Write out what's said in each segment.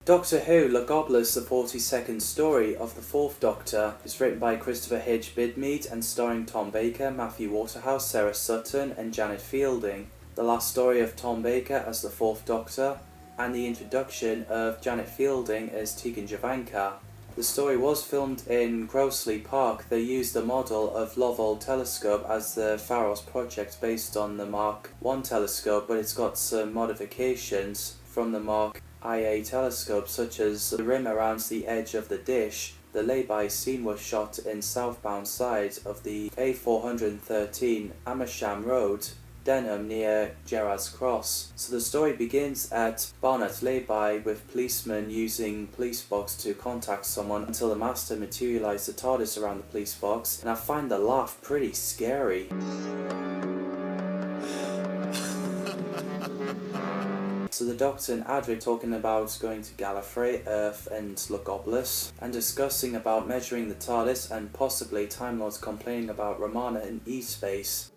Doctor Who Logopolis, the 42nd story of the Fourth Doctor, is written by Christopher H. Bidmead and starring Tom Baker, Matthew Waterhouse, Sarah Sutton and Janet Fielding. The last story of Tom Baker as the Fourth Doctor, and the introduction of Janet Fielding as Tegan Jovanka. The story was filmed in Groseley Park. They used the model of Lovell telescope as the Pharos project based on the Mark I telescope, but it's got some modifications from the Mark IA telescope, such as the rim around the edge of the dish. The lay-by scene was shot in southbound side of the A413 Amersham Road, Denham, near Gerrards Cross. So the story begins at Barnet lay-by with policemen using police box to contact someone until the Master materialised the TARDIS around the police box, and I find the laugh pretty scary. So the Doctor and Adric talking about going to Gallifrey, Earth and Logopolis, and discussing about measuring the TARDIS and possibly Time Lords complaining about Romana in E-space.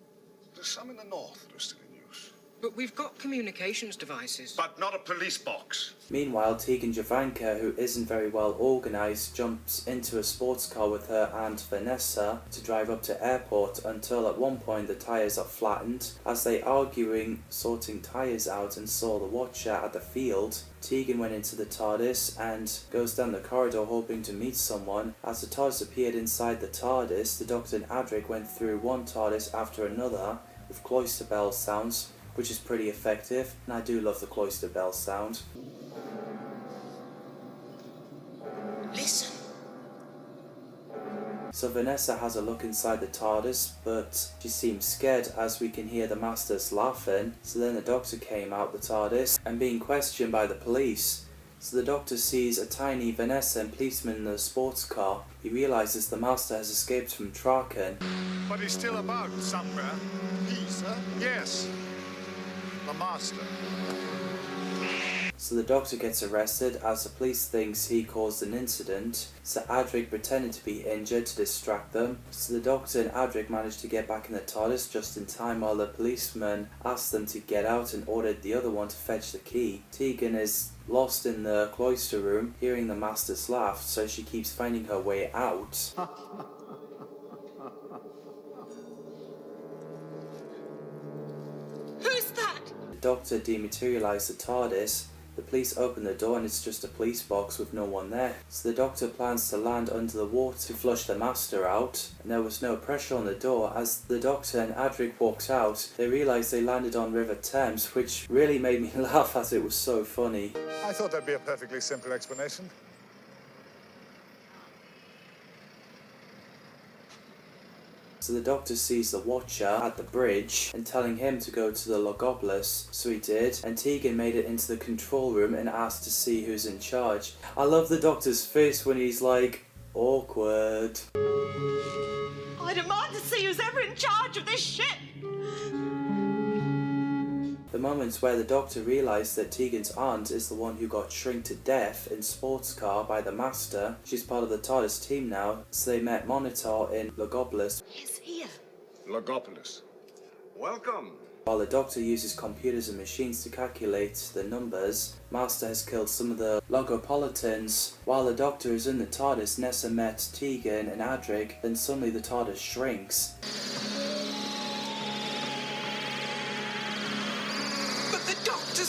There's some in the north that are still in use. But we've got communications devices. But not a police box. Meanwhile, Tegan Jovanka, who isn't very well organised, jumps into a sports car with her aunt Vanessa to drive up to airport until at one point the tyres are flattened. As they arguing sorting tyres out and saw the Watcher at the field, Tegan went into the TARDIS and goes down the corridor hoping to meet someone. As the TARDIS appeared inside the TARDIS, the Doctor and Adric went through one TARDIS after another with cloister bell sounds, which is pretty effective, and I do love the cloister bell sound. Listen. So Vanessa has a look inside the TARDIS, but she seems scared as we can hear the Masters laughing. So then the Doctor came out the TARDIS and being questioned by the police. So the Doctor sees a tiny Vanessa and policeman in a sports car. He realises the Master has escaped from Traken. But he's still about somewhere. He, sir? Yes. The Master. So the Doctor gets arrested as the police thinks he caused an incident. So Adric pretended to be injured to distract them. So the Doctor and Adric managed to get back in the TARDIS just in time while the policeman asked them to get out and ordered the other one to fetch the key. Tegan is lost in the cloister room, hearing the Master's laugh, so she keeps finding her way out. Who's that? The Doctor dematerialised the TARDIS. The police open the door and it's just a police box with no one there. So the Doctor plans to land under the water to flush the Master out, and there was no pressure on the door. As the Doctor and Adric walked out, they realised they landed on River Thames, which really made me laugh as it was so funny. I thought that'd be a perfectly simple explanation. So the Doctor sees the Watcher at the bridge and telling him to go to the Logopolis, so he did, and Tegan made it into the control room and asked to see who's in charge. I love the Doctor's face when he's like, awkward. I demand to see who's ever in charge of this ship! The moments where the Doctor realised that Tegan's aunt is the one who got shrink to death in sports car by the Master. She's part of the TARDIS team now, so they met Monitor in Logopolis. He's here. Logopolis. Welcome. While the Doctor uses computers and machines to calculate the numbers, Master has killed some of the Logopolitans. While the Doctor is in the TARDIS, Nessa met Tegan and Adric, then suddenly the TARDIS shrinks.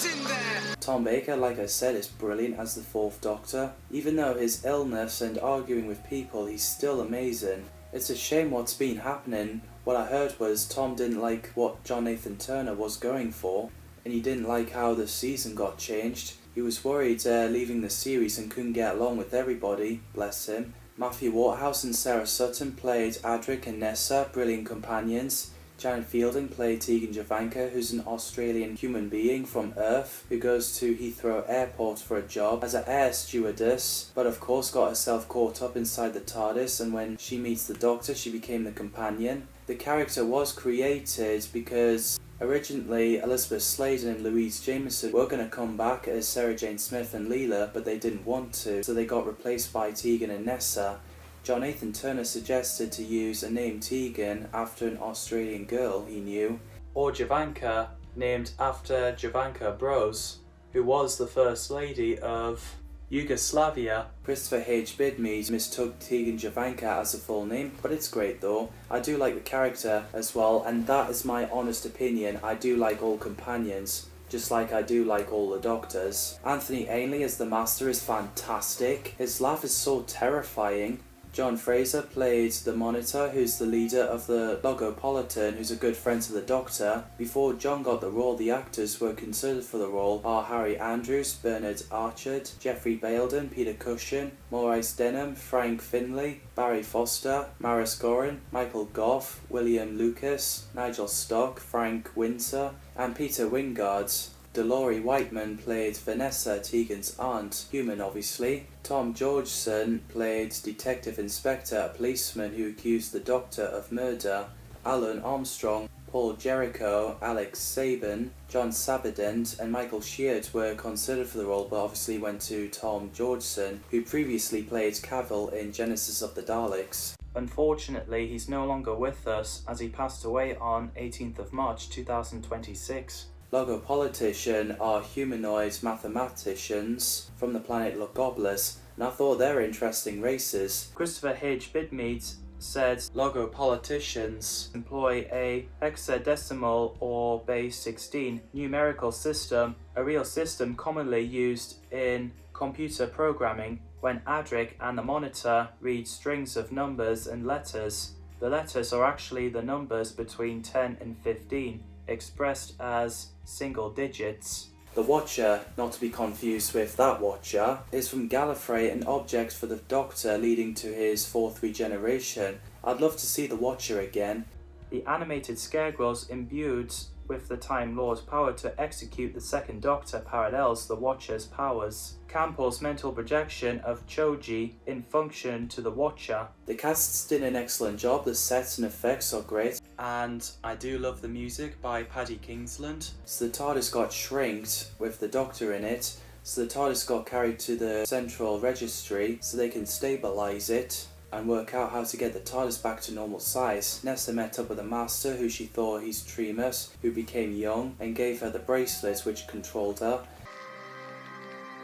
In there. Tom Baker, like I said, is brilliant as the Fourth Doctor. Even though his illness and arguing with people, he's still amazing. It's a shame what's been happening. What I heard was Tom didn't like what John Nathan Turner was going for, and he didn't like how the season got changed. He was worried leaving the series and couldn't get along with everybody, bless him. Matthew Waterhouse and Sarah Sutton played Adric and Nessa, brilliant companions. Janet Fielding played Tegan Jovanka, who's an Australian human being from Earth who goes to Heathrow Airport for a job as an air stewardess, but of course got herself caught up inside the TARDIS, and when she meets the Doctor she became the companion. The character was created because originally Elizabeth Sladen and Louise Jameson were going to come back as Sarah Jane Smith and Leela, but they didn't want to, so they got replaced by Tegan and Nessa. John Nathan Turner suggested to use a name Tegan after an Australian girl he knew, or Jovanka named after Jovanka Bros, who was the First Lady of Yugoslavia. Christopher H. Bidmead mistook Tegan Jovanka as a full name, but it's great though. I do like the character as well, and that is my honest opinion. I do like all companions, just like I do like all the doctors. Anthony Ainley as the Master is fantastic. His laugh is so terrifying. John Fraser played the Monitor, who's the leader of the Logopolitan, who's a good friend to the Doctor. Before John got the role, the actors were considered for the role are Harry Andrews, Bernard Archard, Jeffrey Baildon, Peter Cushing, Maurice Denham, Frank Finlay, Barry Foster, Maris Gorin, Michael Goff, William Lucas, Nigel Stock, Frank Winter, and Peter Wingard. Dolores Whiteman played Vanessa, Tegan's aunt, human obviously. Tom Georgeson played Detective Inspector, a policeman who accused the Doctor of murder. Alan Armstrong, Paul Jericho, Alex Sabin, John Sabadent and Michael Sheard were considered for the role, but obviously went to Tom Georgeson, who previously played Cavill in Genesis of the Daleks. Unfortunately, he's no longer with us as he passed away on 18th of March 2026. Logopolitician are humanoid mathematicians from the planet Logopolis, and I thought they were interesting races. Christopher H. Bidmead said Logopoliticians employ a hexadecimal or base 16 numerical system, a real system commonly used in computer programming when Adric and the Monitor read strings of numbers and letters. The letters are actually the numbers between 10 and 15, expressed as single digits. The Watcher, not to be confused with That Watcher, is from Gallifrey, an object for the Doctor leading to his fourth regeneration. I'd love to see the Watcher again. The animated scarecrows imbued with the Time Lord's power to execute the second Doctor parallels the Watcher's powers. Campbell's mental projection of Choji in function to the Watcher. The casts did an excellent job, the sets and effects are great, and I do love the music by Paddy Kingsland. So the TARDIS got shrinked with the Doctor in it, so the TARDIS got carried to the central registry so they can stabilise it and work out how to get the TARDIS back to normal size. Nessa met up with the Master, who she thought he's Tremus, who became young, and gave her the bracelet which controlled her.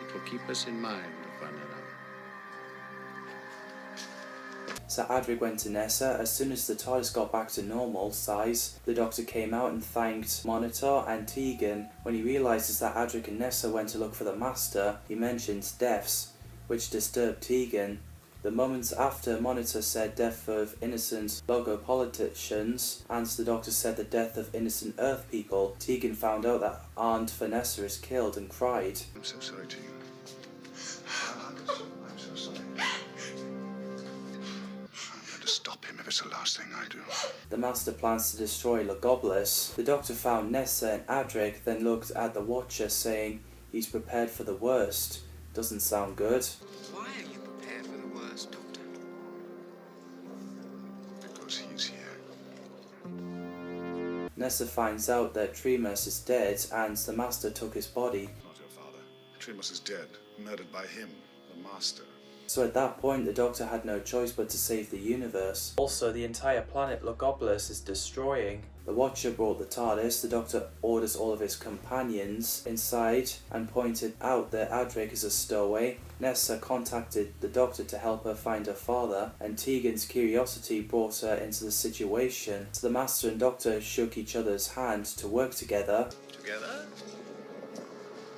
It will keep us in mind of one another. So Adric went to Nessa. As soon as the TARDIS got back to normal size, the Doctor came out and thanked Monitor and Tegan. When he realises that Adric and Nessa went to look for the Master, he mentions deaths, which disturbed Tegan. The moments after Monitor said death of innocent Logopoliticians and the Doctor said the death of innocent Earth people, Tegan found out that Aunt Vanessa is killed and cried. I'm so sorry, Tegan. I'm so sorry. I'm going to stop him if it's the last thing I do. The Master plans to destroy Logopolis. The Doctor found Nessa and Adric, then looked at the Watcher saying he's prepared for the worst. Doesn't sound good. Why are you prepared for the worst, Doctor? Because he's here. Nessa finds out that Tremus is dead and the Master took his body. Not your father. Tremus is dead, murdered by him, the Master. So at that point, the Doctor had no choice but to save the universe. Also, the entire planet Logopolis is destroying. The Watcher brought the TARDIS. The Doctor orders all of his companions inside and pointed out that Adric is a stowaway. Nessa contacted the Doctor to help her find her father, and Tegan's curiosity brought her into the situation. So the Master and Doctor shook each other's hand to work together. Together?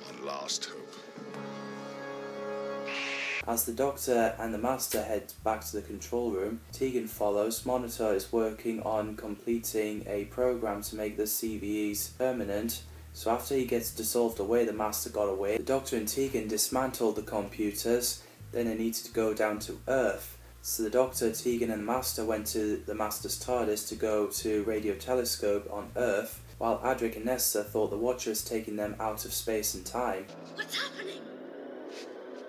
One last hope. As the Doctor and the Master head back to the control room, Tegan follows. Monitor is working on completing a program to make the CVEs permanent. So after he gets dissolved away, the Master got away. The Doctor and Tegan dismantled the computers. Then they needed to go down to Earth. So the Doctor, Tegan and the Master went to the Master's TARDIS to go to Radio Telescope on Earth, while Adric and Nessa thought the Watcher was taking them out of space and time. What's happening?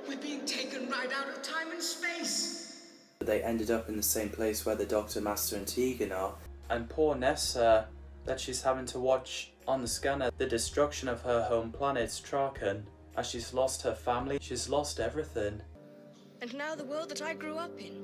We're being taken right out of time and space. But they ended up in the same place where the Doctor, Master and Tegan are. And poor Nessa, that she's having to watch on the scanner the destruction of her home planet, Traken. As she's lost her family, she's lost everything. And now the world that I grew up in,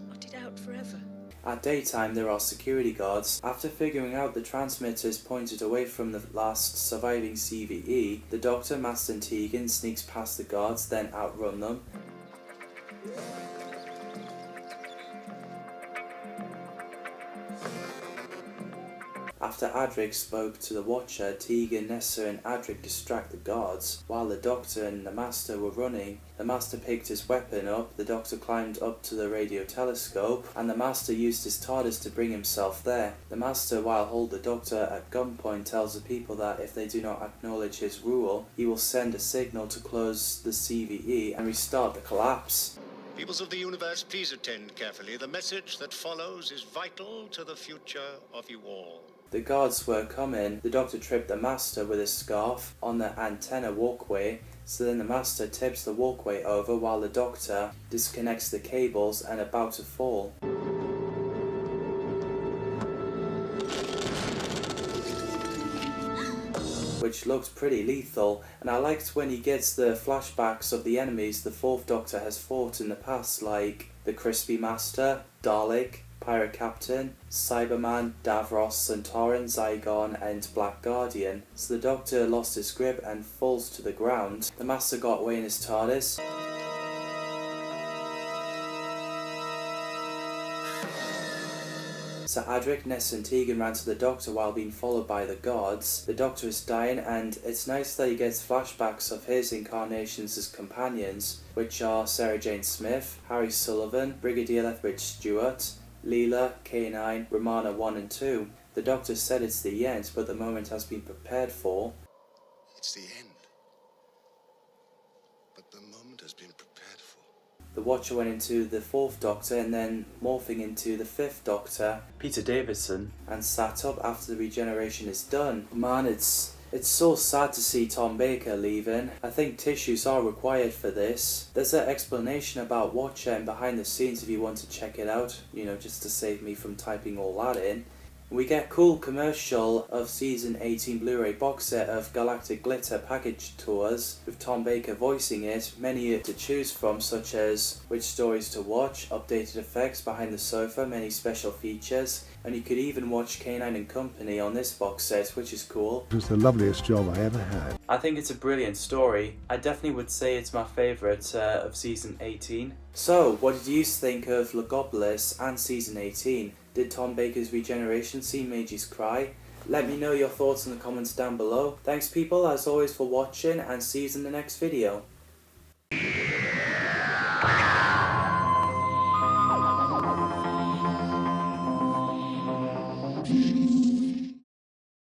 blotted out forever. At daytime there are security guards. After figuring out the transmitter is pointed away from the last surviving CVE, the Doctor, Master and Tegan sneaks past the guards, then outrun them. After Adric spoke to the Watcher, Tegan, Nessa and Adric distract the guards. While the Doctor and the Master were running, the Master picked his weapon up, the Doctor climbed up to the radio telescope, and the Master used his TARDIS to bring himself there. The Master, while holding the Doctor at gunpoint, tells the people that if they do not acknowledge his rule, he will send a signal to close the CVE and restart the collapse. Peoples of the universe, please attend carefully. The message that follows is vital to the future of you all. The guards were coming. The Doctor tripped the Master with his scarf on the antenna walkway, so then the Master tips the walkway over while the Doctor disconnects the cables and about to fall. Which looks pretty lethal, and I liked when he gets the flashbacks of the enemies the Fourth Doctor has fought in the past, like the Crispy Master, Dalek, Pirate Captain, Cyberman, Davros, Centauran, Zygon and Black Guardian. So the Doctor lost his grip and falls to the ground. The Master got away in his TARDIS. So Adric, Ness and Tegan ran to the Doctor while being followed by the guards. The Doctor is dying, and it's nice that he gets flashbacks of his incarnations as companions, which are Sarah Jane Smith, Harry Sullivan, Brigadier Lethbridge Stewart, Leela, K9, Romana 1 and 2. The Doctor said it's the end, but the moment has been prepared for. It's the end. But the moment has been prepared for. The Watcher went into the Fourth Doctor and then morphing into the Fifth Doctor, Peter Davison, and sat up after the regeneration is done. Man, it's so sad to see Tom Baker leaving. I think tissues are required for this. There's an explanation about Watcher and behind the scenes if you want to check it out, you know, just to save me from typing all that in. We get cool commercial of season 18 Blu-ray box set of Galactic Glitter package tours with Tom Baker voicing it, many to choose from such as which stories to watch, updated effects behind the sofa, many special features, and you could even watch K9 and Company on this box set, which is cool. It was the loveliest job I ever had. I think it's a brilliant story. I definitely would say it's my favourite of season 18. So, what did you think of Logopolis and season 18? Did Tom Baker's regeneration scene make you cry? Let me know your thoughts in the comments down below. Thanks people as always for watching, and see you in the next video. Mm-hmm.